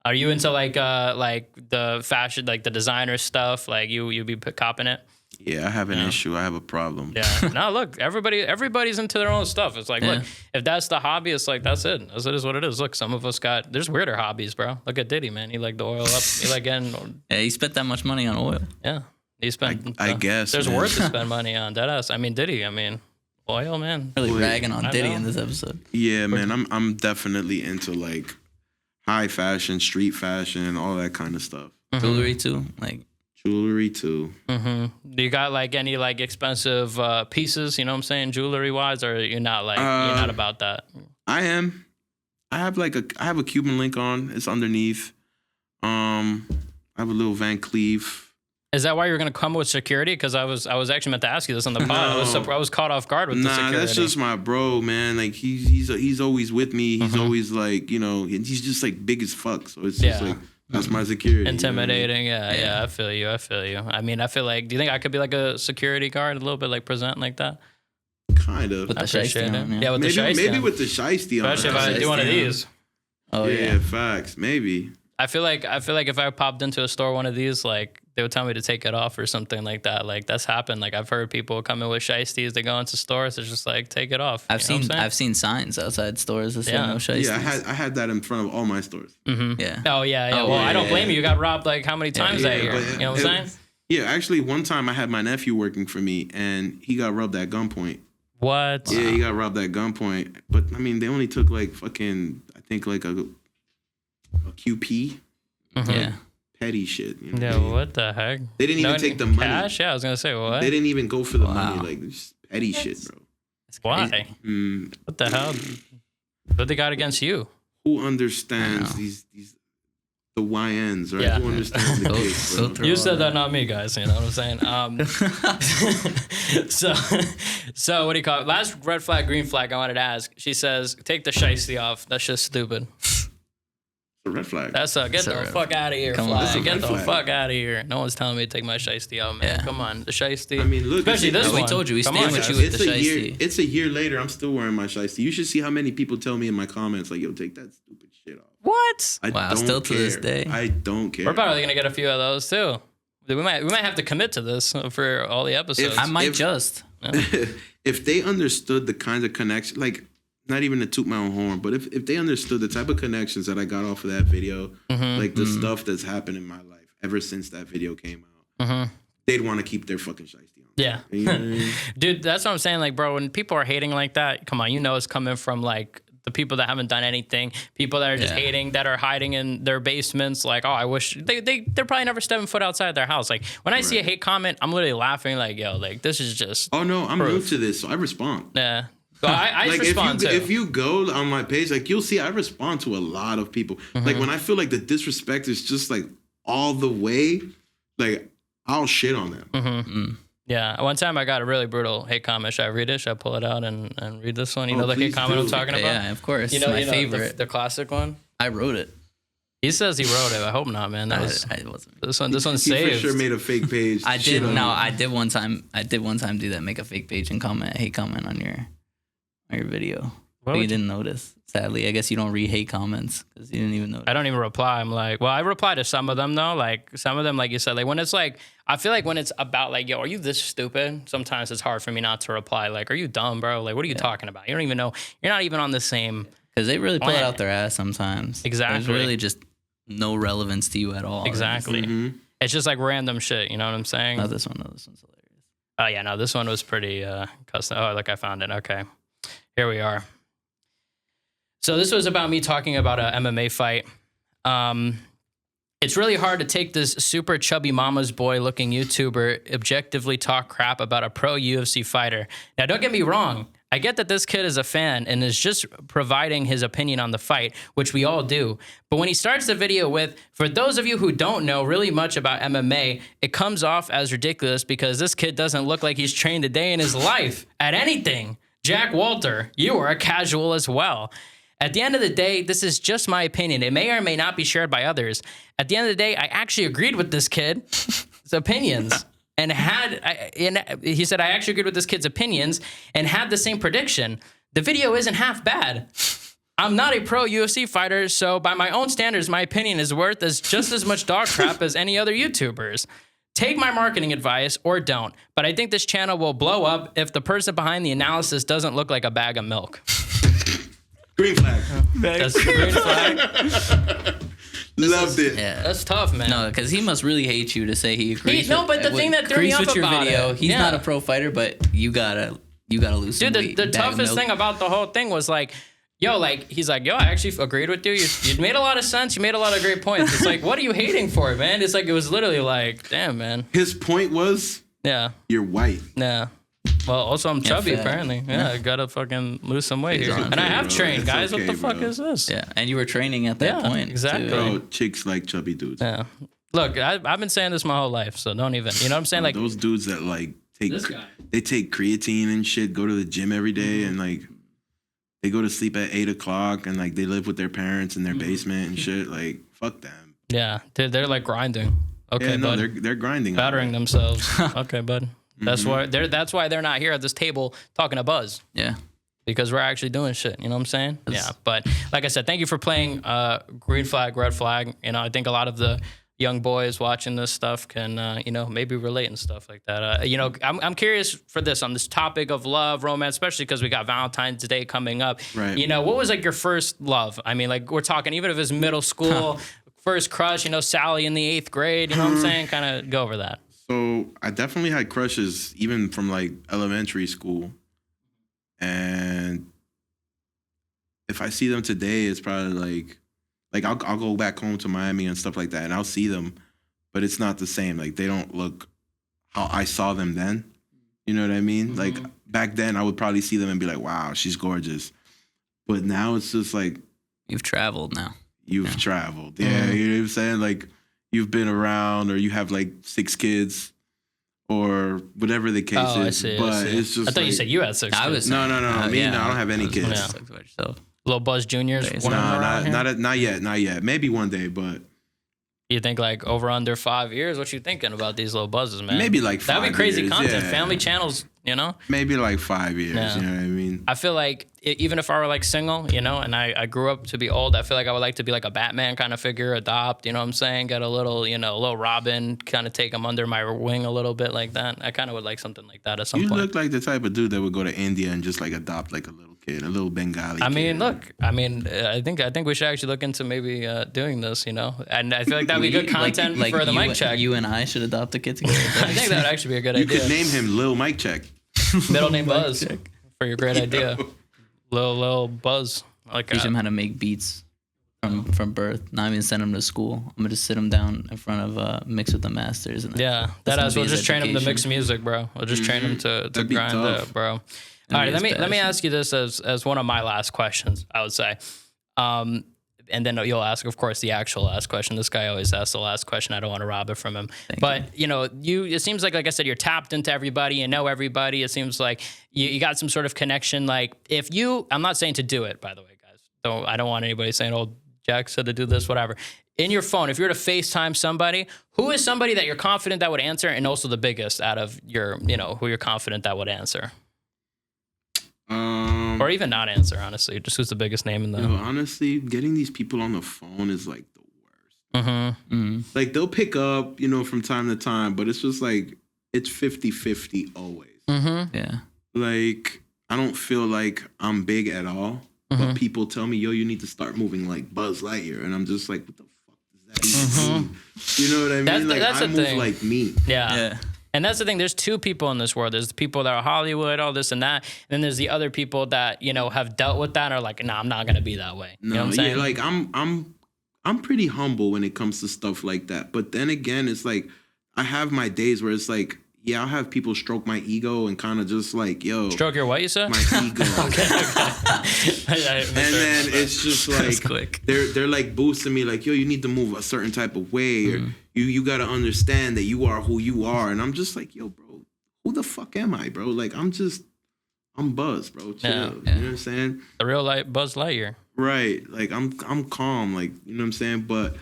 Are you into like the fashion, like the designer stuff? Like you be copping it? Yeah, I have an issue. I have a problem. Yeah. No, look, everybody's into their own stuff. It's like, look, if that's the hobby, it's like that's it. It is what it is. Look, some of us there's weirder hobbies, bro. Look at Diddy, man. He like the oil up. He like getting. Yeah, he spent that much money on oil. Yeah, he spent. I guess there's worth to spend money on. Deadass. I mean, Diddy. I mean, oil, man. Really ragging on Diddy in this episode. Yeah, man. I'm definitely into like high fashion, street fashion, and all that kind of stuff. Jewelry too, like. Jewelry too. Do you got like any like expensive pieces? You know what I'm saying, jewelry wise, or you're not like you're not about that? I am. I have a Cuban link on. It's underneath. I have a little Van Cleef. Is that why you're gonna come with security? Because I was actually meant to ask you this on the pod. I was caught off guard with the security. Nah, that's just my bro, man. Like he's always with me. He's always like he's just like big as fuck. So it's just like. That's my security. Intimidating, yeah. I feel you. I mean, I feel like, do you think I could be like a security guard, a little bit like present like that? Kind of. With the shiesty on, yeah, with the shiesty maybe with the shiesty on. Especially if I do one of these. Oh yeah, facts. Maybe. I feel like if I popped into a store one of these, like they would tell me to take it off or something like that. Like that's happened. Like I've heard people come in with shiesties. They go into stores. It's just like take it off. I've seen signs outside stores that say no shiesties. Yeah, I had that in front of all my stores. Yeah. Oh yeah. Well, I don't blame you. You got robbed like how many times that year? You know what I'm saying? Yeah, actually, one time I had my nephew working for me, and he got robbed at gunpoint. What? Yeah, he got robbed at gunpoint. But I mean, they only took like fucking, I think like a QP. Yeah. Petty shit. You know? Yeah, what the heck? They didn't even take the money. Cash? Yeah, I was gonna say what? They didn't even go for the money. Like just petty shit, bro. Why? What the hell? What they got against you? Who understands these the YNs, right? Yeah. Who understands the case, bro? You said that, not me, guys. You know what I'm saying? So what do you call it? Last red flag, green flag I wanted to ask. She says, take the shiesty off. That's just stupid. A red flag. That's get the fuck out of here, flag. Get the fuck out of here. No one's telling me to take my shiesty out, man. Yeah. Come on, the shiesty. I mean, look, especially this one. We told you, we Come stand on, with guys. you with the shiesty. It's a year later. I'm still wearing my shiesty. You should see how many people tell me in my comments, like, "Yo, take that stupid shit off." What? I don't still care. to this day. I don't care. We're probably gonna get a few of those too. We might have to commit to this for all the episodes. I might just. If they understood the kinds of connection, like. Not even to toot my own horn, but if they understood the type of connections that I got off of that video, like the stuff that's happened in my life ever since that video came out, they'd want to keep their fucking shiesty on. Yeah. You know what I mean? Dude, that's what I'm saying. Like, bro, when people are hating like that, come on, you know it's coming from like the people that haven't done anything, people that are just hating, that are hiding in their basements. Like, oh, I wish they're probably never stepping foot outside their house. Like when I see a hate comment, I'm literally laughing like, yo, like this is just. Oh no, I'm new to this, so I respond. Yeah. So I like respond too. If you go on my page, like you'll see I respond to a lot of people. Like when I feel like the disrespect is just like all the way, like I'll shit on them. Yeah, one time I got a really brutal hate comment. Should I read it? Should I pull it out and read this one? You know the hate comment I'm talking about? Yeah, of course. My favorite. The classic one? I wrote it. He says he wrote it. I hope not, man. I wasn't. This one's He saved. for sure made a fake page. I did. No, I did one time. I did one time do that. Make a fake page and hate comment on your video. But you didn't notice. Sadly, I guess you don't read hate comments because you didn't even notice. I don't even reply. I'm like, well, I reply to some of them though. Like some of them, like you said, like when it's like, I feel like when it's about like, yo, are you this stupid? Sometimes it's hard for me not to reply. Like, are you dumb, bro? Like, what are you talking about? You don't even know. You're not even on the same. Because they really pull it out their ass sometimes. Exactly. There's really just no relevance to you at all. Exactly. Mm-hmm. It's just like random shit. You know what I'm saying? Not this one. No, this one's hilarious. Oh yeah, no, this one was pretty custom. Oh, look, I found it. Okay, here we are. So this was about me talking about a MMA fight. It's really hard to take this super chubby mama's boy looking YouTuber objectively talk crap about a pro UFC fighter. Now, don't get me wrong. I get that this kid is a fan and is just providing his opinion on the fight, which we all do. But when he starts the video with, for those of you who don't know really much about MMA, it comes off as ridiculous because this kid doesn't look like he's trained a day in his life at anything. Jack Walter, you are a casual as well. At the end of the day, this is just my opinion. It may or may not be shared by others. At the end of the day, I actually agreed with this kid's opinions. And he said, I actually agreed with this kid's opinions and had the same prediction. The video isn't half bad. I'm not a pro UFC fighter, so by my own standards, my opinion is worth just as much dog crap as any other YouTubers. Take my marketing advice or don't, but I think this channel will blow up if the person behind the analysis doesn't look like a bag of milk. Green flag. That's the green flag. Loved it. Yeah. That's tough, man. No, because he must really hate you to say he agrees. But the thing that threw me up with your about video, it, he's not a pro fighter, but you gotta lose some weight. The toughest thing about the whole thing was like, yo, like he's like, yo, I actually agreed with you. You made a lot of sense. You made a lot of great points. It's like, what are you hating for, man? It's like it was literally like, damn, man. His point was, you're white. Yeah. Well, also I'm chubby, fat. apparently. Yeah, I gotta fucking lose some weight here. And I have trained, guys. Okay, what the fuck is this? Yeah, and you were training at that point. Exactly. Bro, chicks like chubby dudes. Yeah. Look, I've been saying this my whole life, so don't even. You know what I'm saying? Like those dudes that like take this guy. They take creatine and shit, go to the gym every day, and like they go to sleep at 8 o'clock, and like they live with their parents in their basement and shit. Like fuck them. Yeah, they're like grinding. Okay, yeah, no, bud. they're grinding, battering themselves. Okay, bud. That's why they're not here at this table talking to Buzz. Yeah. Because we're actually doing shit. You know what I'm saying? Yeah. But like I said, thank you for playing green flag, red flag. You know, I think a lot of the young boys watching this stuff can, maybe relate and stuff like that. I'm curious for this on this topic of love, romance, especially because we got Valentine's Day coming up. Right. You know, what was like your first love? I mean, like we're talking, even if it's middle school, first crush, Sally in the 8th grade, you know what I'm saying? Kind of go over that. So I definitely had crushes even from like elementary school. And if I see them today, it's probably like I'll go back home to Miami and stuff like that, and I'll see them, but it's not the same. Like they don't look how I saw them then. You know what I mean? Mm-hmm. Like back then, I would probably see them and be like, "Wow, she's gorgeous," but now it's just like you've traveled now. You've traveled, yeah. You know what I'm saying? Like you've been around, or you have like 6 kids. Or whatever the case is, I see, but it's just. I thought you said you had 6 kids. No. Me, no, I don't have any kids. Little Buzz Juniors. Not yet. Maybe one day, but. You think like over under 5 years? What you thinking about these little buzzes, man? Maybe like 5 years. That'd be crazy content. Yeah. Family channels, Maybe like 5 years. Yeah. You know what I mean? I feel like even if I were like single, and I grew up to be old, I feel like I would like to be like a Batman kind of figure, adopt. You know what I'm saying? Get a little, little Robin, kind of take him under my wing a little bit like that. I kind of would like something like that at some point. You look like the type of dude that would go to India and just like adopt like a little kid, a little Bengali. I mean, kid. I think we should actually look into maybe doing this, and I feel like that'd be good content for the mic check. You and I should adopt a kid together. I think that would actually be a good you idea. You could name him Lil Mike Check. Middle name Buzz for your great idea. Lil Buzz. Teach him how to make beats from birth. Not even send him to school. I'm gonna just sit him down in front of Mix with the Masters. And we'll just train him to mix music, bro. We'll just train him to grind it, bro. All right, let me ask you this as one of my last questions. I would say, and then you'll ask, of course, the actual last question. This guy always asks the last question. I don't want to rob it from him. But you know, it seems like I said, you're tapped into everybody and know everybody. It seems like you got some sort of connection. Like I'm not saying to do it, by the way, guys. I don't want anybody saying, "Oh, Jack said to do this," whatever. In your phone, if you were to FaceTime somebody, who is somebody that you're confident that would answer, and also the biggest out of your, who you're confident that would answer? Or even not answer, honestly. Just who's the biggest name in the... honestly, getting these people on the phone is like the worst. Like they'll pick up, from time to time, but it's just like, it's 50-50 always. Yeah. Like, I don't feel like I'm big at all, but people tell me, yo, you need to start moving like Buzz Lightyear. And I'm just like, what the fuck does that even mean? You know what I mean? That's I the move thing. like me. Yeah. And that's the thing. There's two people in this world. There's the people that are Hollywood, all this and that. And then there's the other people that, have dealt with that and are like, nah, I'm not going to be that way. You know what I'm saying? Like I'm pretty humble when it comes to stuff like that. But then again, it's like, I have my days where it's like, yeah, I'll have people stroke my ego and kind of just like, yo. Stroke your what, you said? My ego. Okay. And then it's just like, quick. They're like boosting me like, yo, you need to move a certain type of way. Or you got to understand that you are who you are. And I'm just like, yo, bro, who the fuck am I, bro? Like, I'm Buzz, bro. Chill. Yeah. You know what I'm saying? The real Buzz Lightyear. Right. Like, I'm calm. Like, you know what I'm saying? But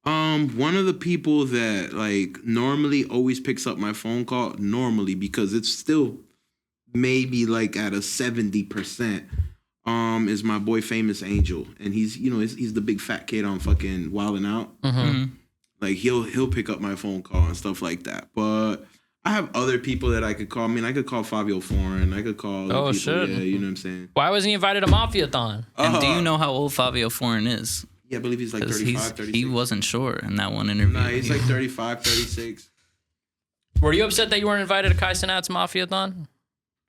one of the people that like normally always picks up my phone call, because it's still maybe like at a 70%, is my boy Famous Angel. And he's the big fat kid on fucking Wildin' Out. Like he'll pick up my phone call and stuff like that. But I have other people that I could call. I mean, I could call Fabio Foreign. I could call Oh, people. shit. Yeah, you know what I'm saying? Why wasn't he invited to Mafia-thon? And do you know how old Fabio Foreign is? Yeah, I believe he's like 35, 36. He wasn't sure in that one interview. Nah, he's like 35, 36. Were you upset that you weren't invited to Kai Cenat's Mafia-thon?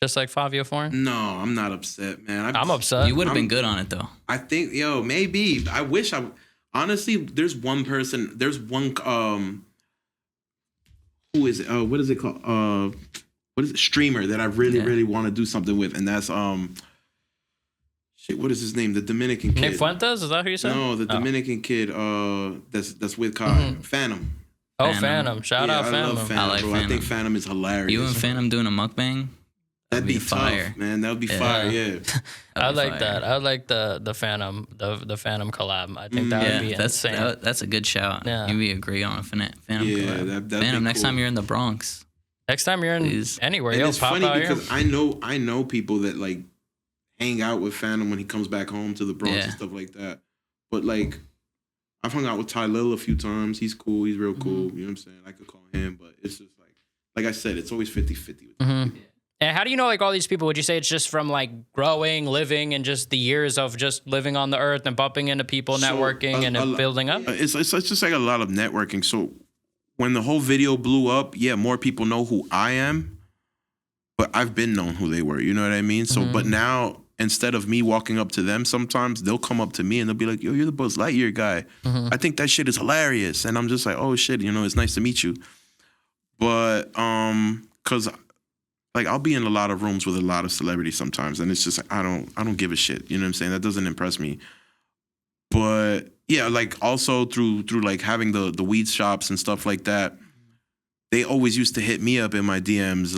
Just like Fabio Foreign? No, I'm not upset, man. I'm upset. You would have been good on it, though. I think, maybe. I wish honestly, there's one, who is it? What is it called? What is it? Streamer that I really want to do something with. And that's, what is his name? The Dominican kid. Nick Fuentes? Is that who you said? No, the Dominican kid, that's with Kai. Phantom. Oh, Phantom. Shout out Phantom. I love Phantom, I like bro. Phantom. I think Phantom is hilarious. You and Phantom doing a mukbang? That'd be fire. tough, man. That would be fire, yeah. I like that. I like the Phantom, the Phantom collab. I think that would be insane. That's a good shout. Yeah. You'd be great on a Phantom collab. That'd Phantom, be next cool. time you're in the Bronx. Next time you're in anywhere, And it's pop funny out because here. I know people that like hang out with Phantom when he comes back home to the Bronx and stuff like that. But like, I've hung out with Ty Lil a few times. He's cool. He's real cool. You know what I'm saying? I could call him, but it's just like I said, it's always 50-50 with people. And how do you know like all these people? Would you say it's just from like growing, living, and just the years of just living on the earth and bumping into people, networking, and building up? It's just like a lot of networking. So when the whole video blew up, more people know who I am, but I've been known who they were. You know what I mean? So, but now instead of me walking up to them, sometimes they'll come up to me and they'll be like, "Yo, you're the Buzz Lightyear guy. I think that shit is hilarious." And I'm just like, "Oh shit, it's nice to meet you." But cause like I'll be in a lot of rooms with a lot of celebrities sometimes, and it's just like, I don't give a shit. You know what I'm saying? That doesn't impress me. But yeah, like also through like having the weed shops and stuff like that, they always used to hit me up in my DMs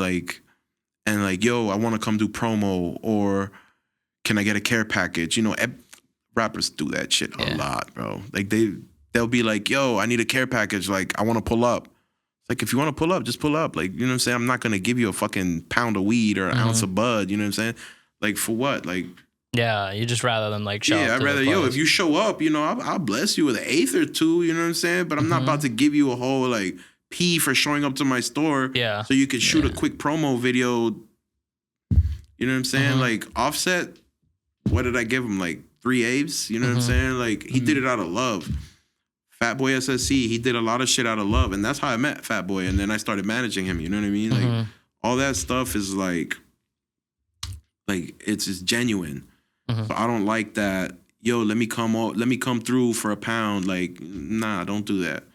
and like, "Yo, I want to come do promo," or "Can I get a care package?" Rappers do that shit a lot, bro. Like they'll be like, "Yo, I need a care package. Like I want to pull up." It's like, if you want to pull up, just pull up. Like, you know what I'm saying? I'm not going to give you a fucking pound of weed or an ounce of bud. You know what I'm saying? Like, for what? Like, yeah, you just rather than like show up. I'd rather, if you show up, I'll bless you with an eighth or two. You know what I'm saying? But I'm not about to give you a whole like P for showing up to my store. Yeah. So you could shoot a quick promo video. You know what I'm saying? Like Offset, what did I give him? Like 3 A's? You know what I'm saying? Like he did it out of love. Fatboy SSC, he did a lot of shit out of love, and that's how I met Fatboy, and then I started managing him. You know what I mean? Like all that stuff is like it's just genuine. So I don't like that. Yo, let me come through for a pound. Like, nah, don't do that.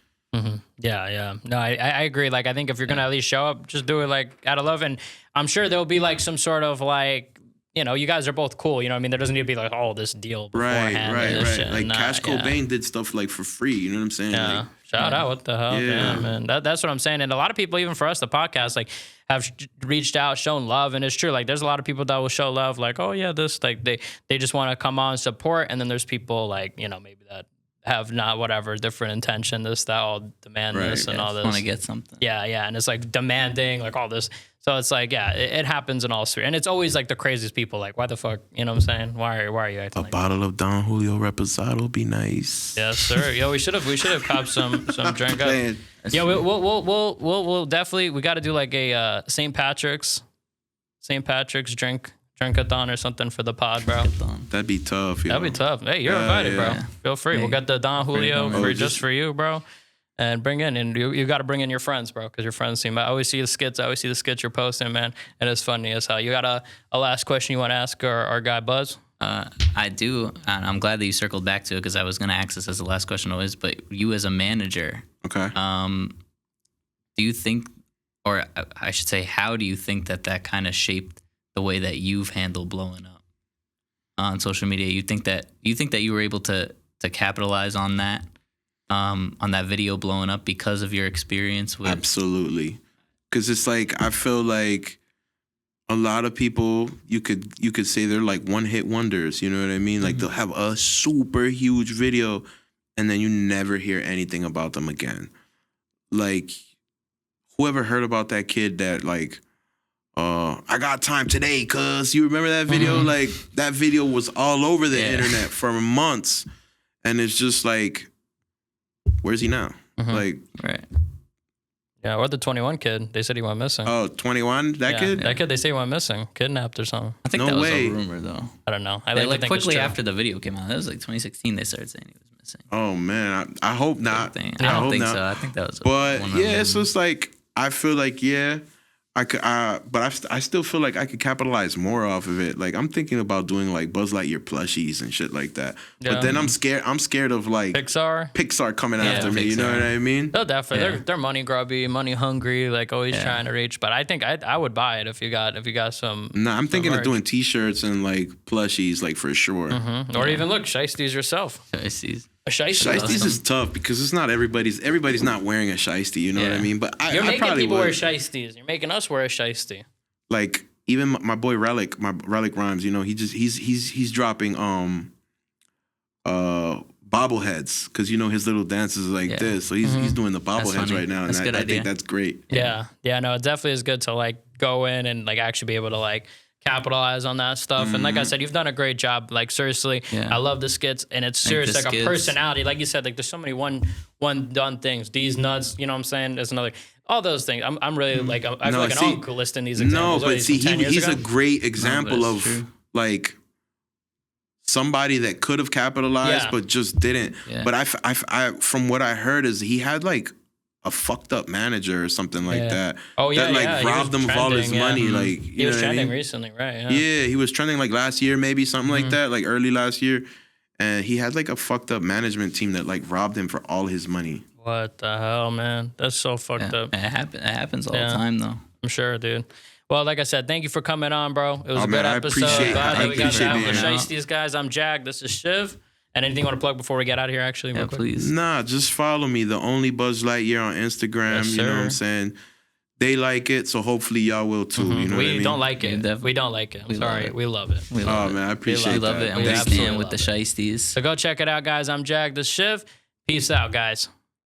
Yeah. No, I agree. Like, I think if you're gonna at least show up, just do it like out of love, and I'm sure there'll be like some sort of like you know, you guys are both cool. You know what I mean? There doesn't need to be like, oh, this deal beforehand. Right. Like Cash Cobain did stuff like for free. You know what I'm saying? Yeah. Like, Shout out. What the hell? Yeah, man. That's what I'm saying. And a lot of people, even for us, the podcast, like, have reached out, shown love. And it's true. Like, there's a lot of people that will show love. Like, oh, yeah, this, like, they just want to come on, support. And then there's people like, you know, maybe that have not whatever different intention, this, that, all demand this and all this. Want to get something. Yeah. And it's like demanding, like all this. So it's like, yeah, it happens in all spheres. And it's always like the craziest people. Like, why the fuck? You know what I'm saying? Why are you acting a bottle of Don Julio Reposado would be nice. Yes, sir. Yo, we should have copped some drink up. Yeah, we'll definitely, we got to do like a St. Patrick's drink-a-thon or something for the pod, bro. That'd be tough. That'd be tough. Hey, you're invited, bro. Feel free. Hey, we'll get the Don Julio just for you, bro. And bring in, and you got to bring in your friends, bro, because your friends seem. I always see the skits you're posting, man, and it's funny as hell. You got a last question you want to ask our guy Buzz? I do, and I'm glad that you circled back to it because I was going to ask this as the last question always. But you as a manager, okay, do you think, or I should say, how do you think that kind of shaped the way that you've handled blowing up on social media? You think that you were able to capitalize on that? On that video blowing up because of your experience with... Absolutely. Because it's like, I feel like a lot of people, you could say they're like one-hit wonders, you know what I mean? Like, they'll have a super huge video, and then you never hear anything about them again. Like, whoever heard about that kid that, like, I got time today, cuz, you remember that video? Like, that video was all over the internet for months, and it's just like... Where's he now? Like, right. Yeah, or the 21 kid. They said he went missing. Oh, 21? That kid? That kid, they say he went missing. Kidnapped or something. I think that was a rumor, though. I don't know. I like quickly after the video came out. That was like 2016 they started saying he was missing. Oh, man. I hope not. I don't think so. I think that was But, yeah, so it's like, I feel like, yeah, I could, but I still feel like I could capitalize more off of it. Like, I'm thinking about doing like Buzz Lightyear plushies and shit like that. Yeah. But then I'm scared of like Pixar coming after me. You know what I mean? They'll definitely. They're money grubby, money hungry, like always trying to reach. But I think I would buy it if you got some. Nah, I'm thinking of doing T-shirts and like plushies, like for sure. Or even look shiesties yourself. Shiesties. Shiesties is tough because it's not everybody's not wearing a shiesty, you know what I mean? But you're making people wear shiesties. You're making us wear a shiesty. Like even my boy Relic Rhymes, you know, he's dropping bobbleheads because you know his little dances like this. So he's doing the bobbleheads right now, and I think that's great. Yeah, no, it definitely is good to like go in and like actually be able to like capitalize on that stuff. And like I said, you've done a great job. Like seriously, I love the skits, and it's serious like a personality. Like you said, like there's so many one done things. These nuts, you know what I'm saying? There's another, all those things. I'm really like I feel like an uncle listing these examples. No, but see, he's a great example of like somebody that could have capitalized but just didn't. But I from what I heard is he had like a fucked up manager or something like that. Oh yeah, that like robbed him of all his money. Like he was trending recently, right? Yeah, he was trending like last year, maybe something like that, like early last year, and he had like a fucked up management team that like robbed him for all his money. What the hell, man? That's so fucked up. It happens all the time, though. I'm sure, dude. Well, like I said, thank you for coming on, bro. It was a good episode. Glad that we got to have the Shiesties guys. I'm Jack. This is Chiv. And anything you want to plug before we get out of here, actually? Yeah, please. Nah, just follow me. The Only Buzz Lightyear on Instagram. You know what I'm saying? They like it, so hopefully y'all will too. You know what I mean? We don't like it. We don't like it. I'm sorry. We love it. Man, I appreciate it. We love it. And we stand with the Shiesties. So go check it out, guys. I'm Jack. This is Chiv. Peace out, guys.